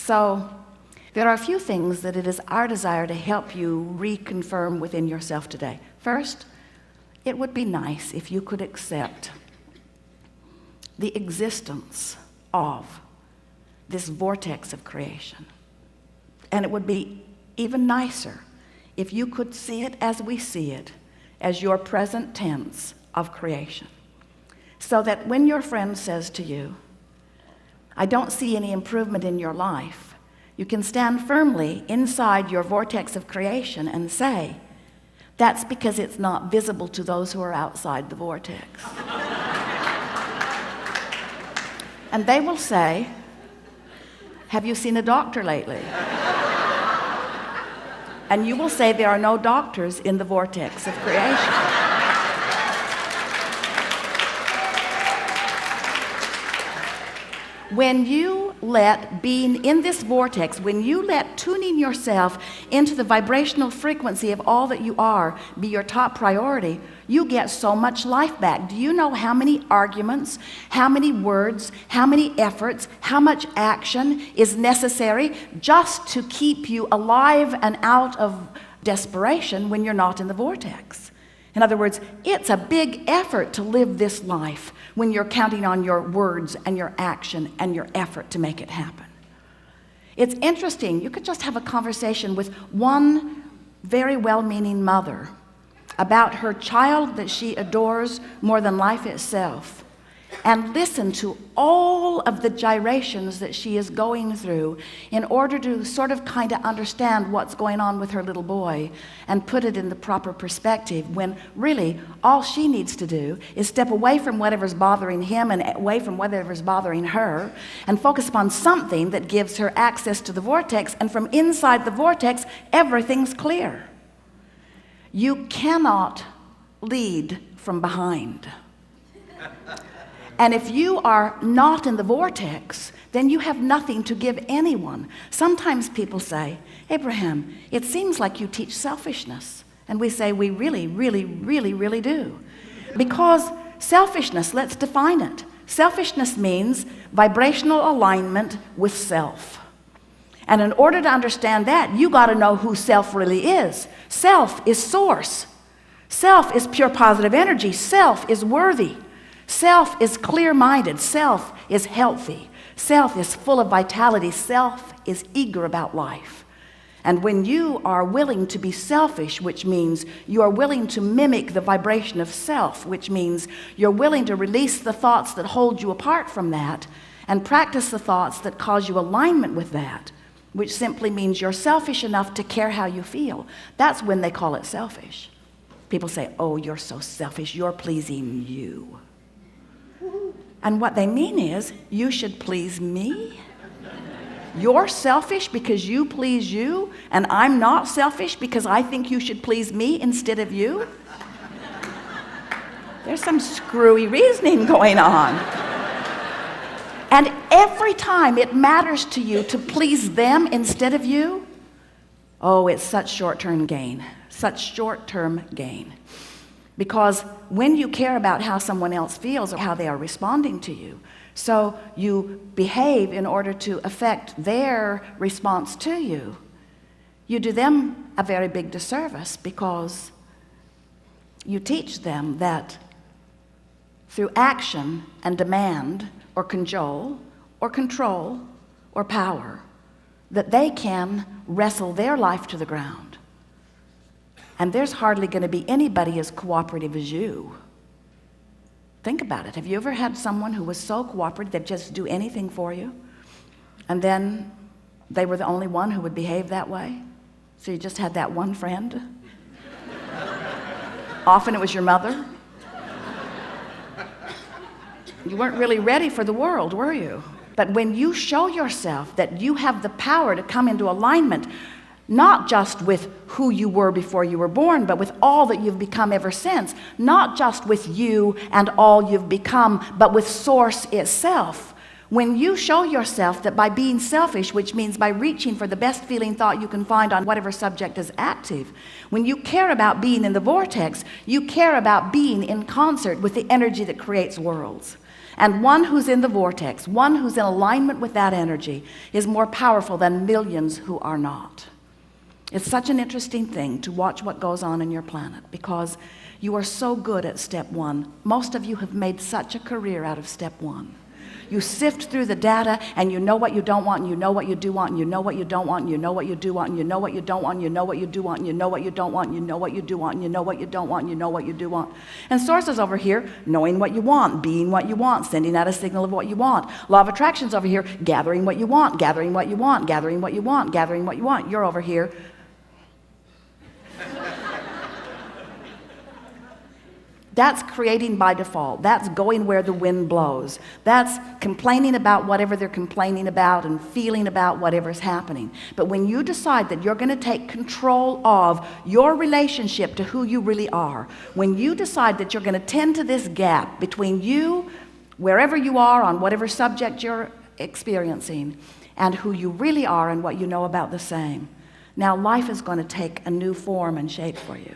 So there are a few things that it is our desire to help you reconfirm within yourself today. First, it would be nice if you could accept the existence of this vortex of creation. And it would be even nicer if you could see it as we see it, as your present tense of creation. So that when your friend says to you, I don't see any improvement in your life, you can stand firmly inside your vortex of creation and say, that's because it's not visible to those who are outside the vortex. And they will say, have you seen a doctor lately? And you will say there are no doctors in the vortex of creation. When you let being in this vortex, when you let tuning yourself into the vibrational frequency of all that you are be your top priority, you get so much life back. Do you know how many arguments, how many words, how many efforts, how much action is necessary just to keep you alive and out of desperation when you're not in the vortex? In other words, it's a big effort to live this life when you're counting on your words and your action and your effort to make it happen. It's interesting. You could just have a conversation with one very well-meaning mother about her child that she adores more than life itself, and listen to all of the gyrations that she is going through in order to sort of kind of understand what's going on with her little boy and put it in the proper perspective, when really all she needs to do is step away from whatever's bothering him and away from whatever's bothering her and focus upon something that gives her access to the vortex, and from inside the vortex everything's clear. You cannot lead from behind. And if you are not in the vortex, then you have nothing to give anyone. Sometimes people say, Abraham, it seems like you teach selfishness. And we say, we really, really, really, really do. Because selfishness, let's define it. Selfishness means vibrational alignment with self. And in order to understand that, you got to know who self really is. Self is source. Self is pure positive energy. Self is worthy. Self is clear-minded. Self is healthy. Self is full of vitality. Self is eager about life. And when you are willing to be selfish, which means you are willing to mimic the vibration of self, which means you're willing to release the thoughts that hold you apart from that and practice the thoughts that cause you alignment with that, which simply means you're selfish enough to care how you feel. That's when they call it selfish. People say, oh, you're so selfish, you're pleasing you. And what they mean is, you should please me? You're selfish because you please you, and I'm not selfish because I think you should please me instead of you? There's some screwy reasoning going on. And every time it matters to you to please them instead of you, oh, it's such short-term gain, such short-term gain. Because when you care about how someone else feels or how they are responding to you, so you behave in order to affect their response to you, you do them a very big disservice, because you teach them that through action and demand or cajole or control or power, that they can wrestle their life to the ground. And there's hardly going to be anybody as cooperative as you. Think about it. Have you ever had someone who was so cooperative they'd just do anything for you, and then they were the only one who would behave that way? So you just had that one friend? Often it was your mother. You weren't really ready for the world, were you? But when you show yourself that you have the power to come into alignment, not just with who you were before you were born, but with all that you've become ever since. Not just with you and all you've become, but with Source itself. When you show yourself that by being selfish, which means by reaching for the best feeling thought you can find on whatever subject is active, when you care about being in the vortex, you care about being in concert with the energy that creates worlds. And one who's in the vortex, one who's in alignment with that energy, is more powerful than millions who are not. It's such an interesting thing to watch what goes on in your planet, because you are so good at step one. Most of you have made such a career out of step one. You sift through the data, and you know what you don't want, and you know what you do want, and you know what you don't want, and you know what you do want, and you know what you don't want, and you know what you do want, and you know what you don't want, and you know what you do want, and you know what you don't want, and you know what you do want. And Source is over here, knowing what you want, being what you want, sending out a signal of what you want. Law of Attraction's over here, gathering what you want, gathering what you want, gathering what you want, gathering what you want. You're over here. That's creating by default. That's going where the wind blows. That's complaining about whatever they're complaining about and feeling about whatever's happening. But when you decide that you're going to take control of your relationship to who you really are, when you decide that you're going to tend to this gap between you, wherever you are on whatever subject you're experiencing, and who you really are and what you know about the same, now life is going to take a new form and shape for you.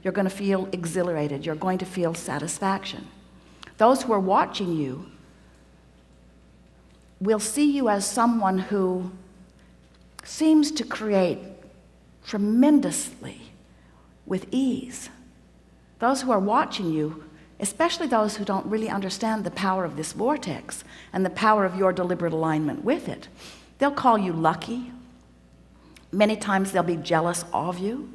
You're going to feel exhilarated. You're going to feel satisfaction. Those who are watching you will see you as someone who seems to create tremendously with ease. Those who are watching you, especially those who don't really understand the power of this vortex and the power of your deliberate alignment with it, they'll call you lucky. Many times they'll be jealous of you,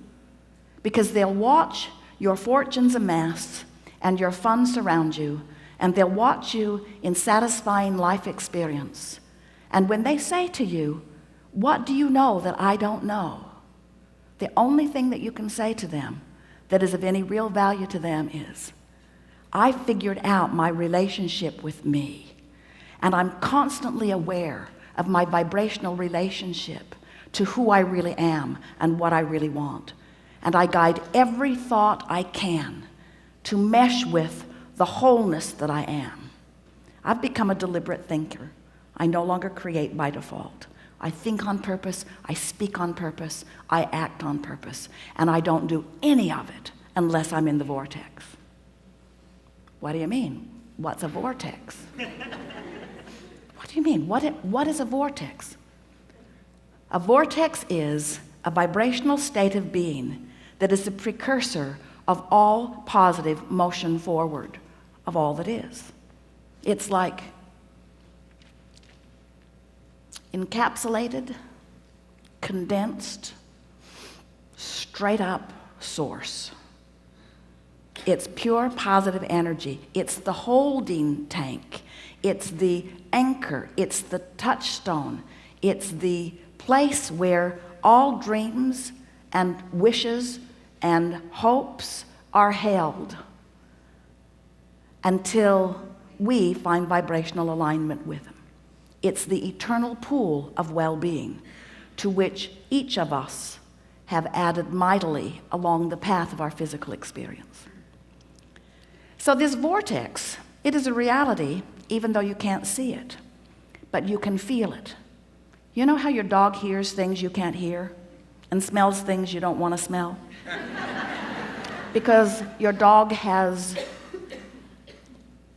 because they'll watch your fortunes amass and your funds surround you, and they'll watch you in satisfying life experience. And when they say to you, "What do you know that I don't know?" the only thing that you can say to them that is of any real value to them is, "I figured out my relationship with me, and I'm constantly aware of my vibrational relationship to who I really am and what I really want. And I guide every thought I can to mesh with the wholeness that I am." I've become a deliberate thinker. I no longer create by default. I think on purpose, I speak on purpose, I act on purpose, and I don't do any of it unless I'm in the vortex. What do you mean? What's a vortex? What do you mean? What is a vortex? A vortex is a vibrational state of being that is the precursor of all positive motion forward of all that is. It's like encapsulated, condensed, straight up source. It's pure positive energy. It's the holding tank. It's the anchor. It's the touchstone. It's the place where all dreams and wishes and hopes are held until we find vibrational alignment with them. It's the eternal pool of well-being to which each of us have added mightily along the path of our physical experience. So this vortex, it is a reality even though you can't see it, but you can feel it. You know how your dog hears things you can't hear and smells things you don't want to smell? Because your dog has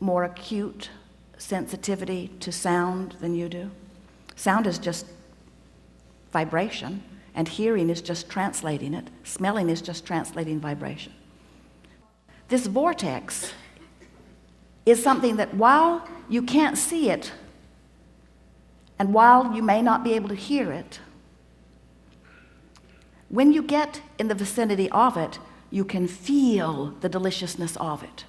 more acute sensitivity to sound than you do. Sound is just vibration, and hearing is just translating it. Smelling is just translating vibration. This vortex is something that while you can't see it, and while you may not be able to hear it, when you get in the vicinity of it, you can feel the deliciousness of it.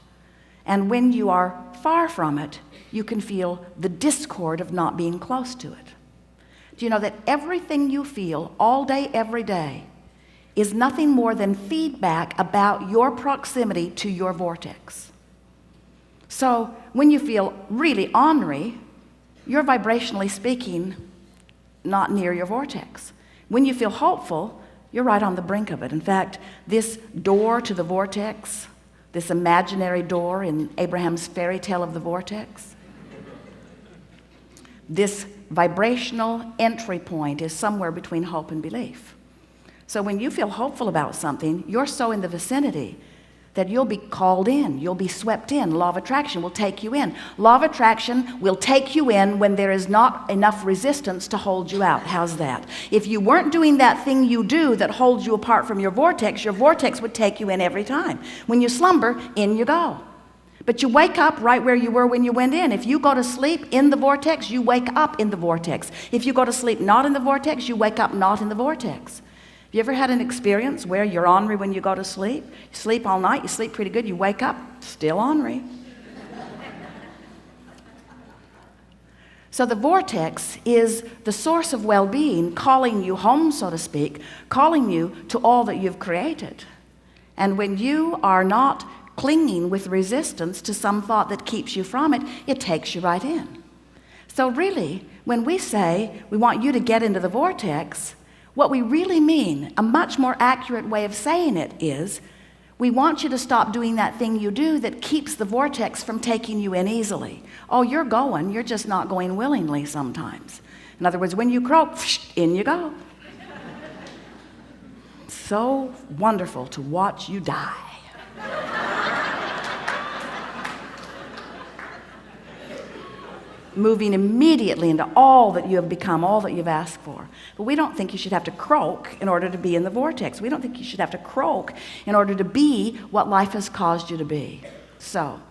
And when you are far from it, you can feel the discord of not being close to it. Do you know that everything you feel all day, every day, is nothing more than feedback about your proximity to your vortex? So when you feel really ornery, you're vibrationally speaking not near your vortex. When you feel hopeful, you're right on the brink of it. In fact, this door to the vortex, this imaginary door in Abraham's fairy tale of the vortex, this vibrational entry point is somewhere between hope and belief. So when you feel hopeful about something, you're so in the vicinity that you'll be called in, you'll be swept in. Law of attraction will take you in. Law of attraction will take you in when there is not enough resistance to hold you out. How's that? If you weren't doing that thing you do that holds you apart from your vortex would take you in every time. When you slumber, in you go. But you wake up right where you were when you went in. If you go to sleep in the vortex, you wake up in the vortex. If you go to sleep not in the vortex, you wake up not in the vortex. You ever had an experience where you're ornery when you go to sleep? You sleep all night, you sleep pretty good, you wake up, still ornery. So the vortex is the source of well-being, calling you home, so to speak, calling you to all that you've created. And when you are not clinging with resistance to some thought that keeps you from it, it takes you right in. So really, when we say we want you to get into the vortex, what we really mean, a much more accurate way of saying it is, we want you to stop doing that thing you do that keeps the vortex from taking you in easily. Oh, you're going, you're just not going willingly sometimes. In other words, when you croak, in you go. So wonderful to watch you die. Moving immediately into all that you have become, all that you've asked for. But we don't think you should have to croak in order to be in the vortex. We don't think you should have to croak in order to be what life has caused you to be. So,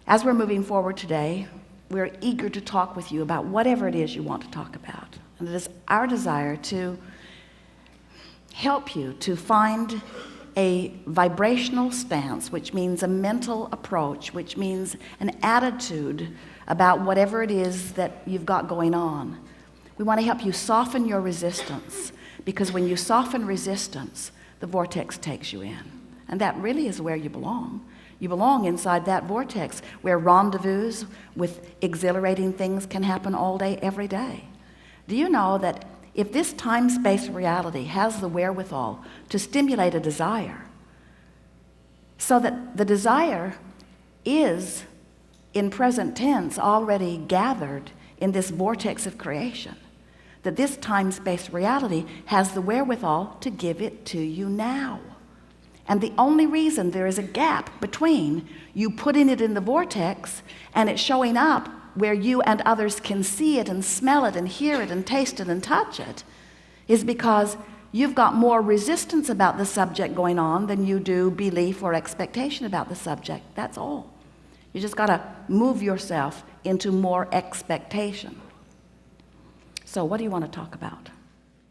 as we're moving forward today, we're eager to talk with you about whatever it is you want to talk about. And it is our desire to help you to find a vibrational stance, which means a mental approach, which means an attitude about whatever it is that you've got going on. We want to help you soften your resistance, because when you soften resistance, the vortex takes you in. And that really is where you belong. You belong inside that vortex where rendezvous with exhilarating things can happen all day, every day. Do you know that if this time-space reality has the wherewithal to stimulate a desire, so that the desire is in present tense already gathered in this vortex of creation, that this time-space reality has the wherewithal to give it to you now. And the only reason there is a gap between you putting it in the vortex and it showing up where you and others can see it and smell it and hear it and taste it and touch it is because you've got more resistance about the subject going on than you do belief or expectation about the subject. That's all. You just got to move yourself into more expectation. So what do you want to talk about?